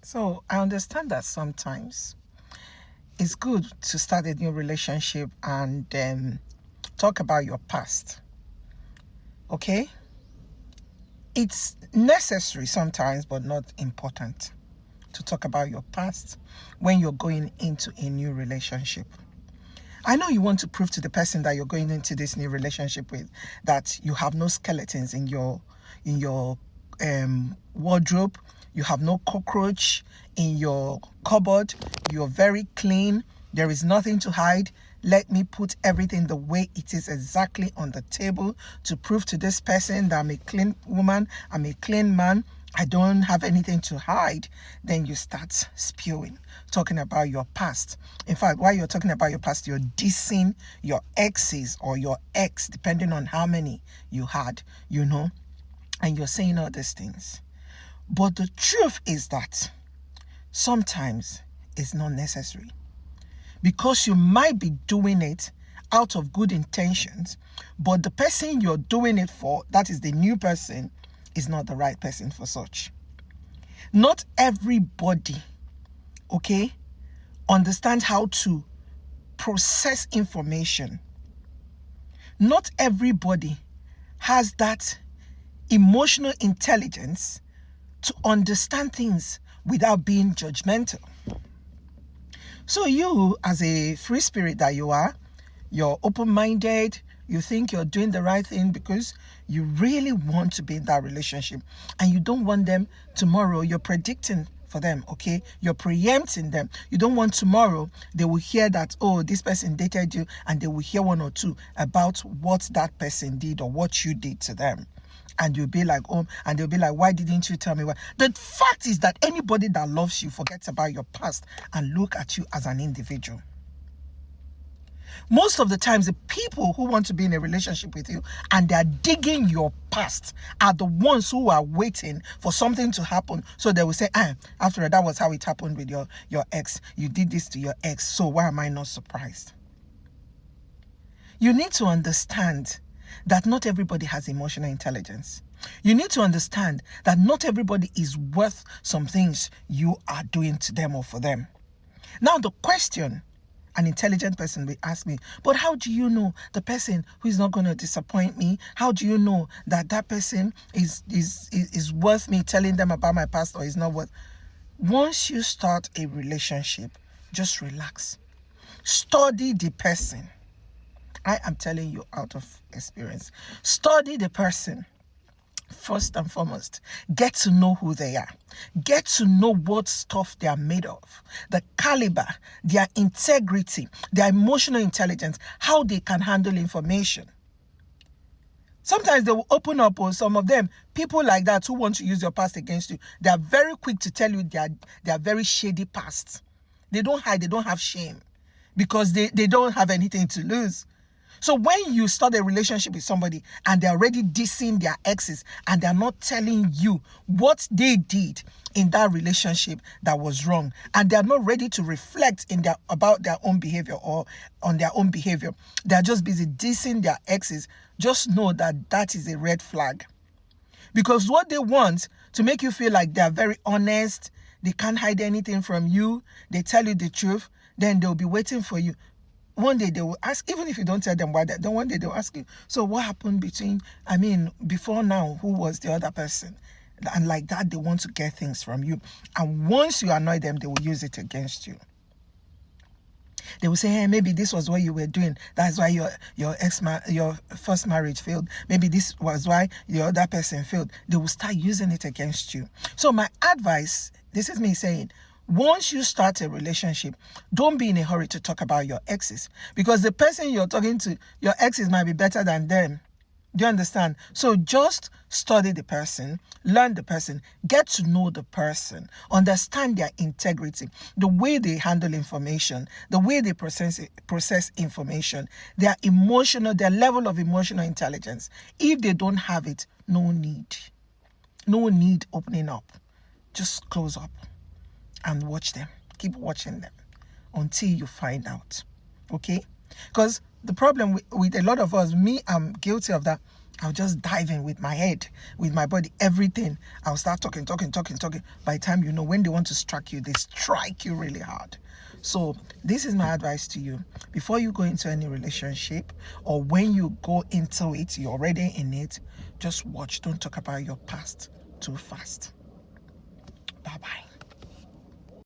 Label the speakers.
Speaker 1: So I understand that sometimes it's good to start a new relationship and talk about your past. Okay? It's necessary sometimes, but not important to talk about your past when you're going into a new relationship. I know you want to prove to the person that you're going into this new relationship with that you have no skeletons in your wardrobe, you have no cockroach in your cupboard, you're very clean, there is nothing to hide. Let me put everything the way it is exactly on the table to prove to this person that I'm a clean woman, I'm a clean man, I don't have anything to hide. Then you start spewing, talking about your past. In fact, while you're talking about your past, you're dissing your exes or your ex, depending on how many you had, and you're saying all these things. But the truth is that sometimes it's not necessary, because you might be doing it out of good intentions, but the person you're doing it for, that is the new person, is not the right person for such. Not everybody, understands how to process information. Not everybody has that emotional intelligence to understand things without being judgmental. So you, as a free spirit that you are, you're open-minded, you think you're doing the right thing because you really want to be in that relationship and you don't want them tomorrow. You're predicting for them, You're preempting them. You don't want tomorrow they will hear that, oh, this person dated you, and they will hear one or two about what that person did or what you did to them. And you'll be like, oh, and they'll be like, why didn't you tell me why? The fact is that anybody that loves you forgets about your past and look at you as an individual. Most of the times, the people who want to be in a relationship with you and they're digging your past are the ones who are waiting for something to happen. So they will say, after all, that was how it happened with your ex. You did this to your ex. So why am I not surprised? You need to understand that not everybody has emotional intelligence. You need to understand that not everybody is worth some things you are doing to them or for them. Now, the question an intelligent person will ask me, but how do you know the person who is not going to disappoint me? How do you know that that person is worth me telling them about my past or is not worth? Once you start a relationship, just relax. Study the person. I am telling you out of experience. Study the person. First and foremost, get to know who they are. Get to know what stuff they are made of, the caliber, their integrity, their emotional intelligence, how they can handle information. Sometimes they will open up, or some of them, people like that who want to use your past against you, they are very quick to tell you their very shady past. They don't hide, they don't have shame, because they don't have anything to lose. So when you start a relationship with somebody and they're already dissing their exes and they're not telling you what they did in that relationship that was wrong, and they're not ready to reflect about their own behavior or on their own behavior, they're just busy dissing their exes, just know that that is a red flag. Because what they want to make you feel like they're very honest, they can't hide anything from you, they tell you the truth, then they'll be waiting for you. One day they will ask, even if you don't tell them why, then one day they'll ask you, so what happened before now, who was the other person? And like that, they want to get things from you. And once you annoy them, they will use it against you. They will say, hey, maybe this was what you were doing. That's why your first marriage failed. Maybe this was why the other person failed. They will start using it against you. So my advice, this is me saying, once you start a relationship, don't be in a hurry to talk about your exes, because the person you're talking to, your exes might be better than them. Do you understand? So just study the person, learn the person, get to know the person, understand their integrity, the way they handle information, the way they process information, their level of emotional intelligence. If they don't have it, no need opening up. Just close up and watch them. Keep watching them until you find out. Okay? Because the problem with a lot of us, I'm guilty of that. I'll just dive in with my head, with my body, everything. I'll start talking. By the time you know, when they want to strike you, they strike you really hard. So this is my advice to you. Before you go into any relationship, or when you go into it, you're already in it, just watch. Don't talk about your past too fast. Bye-bye.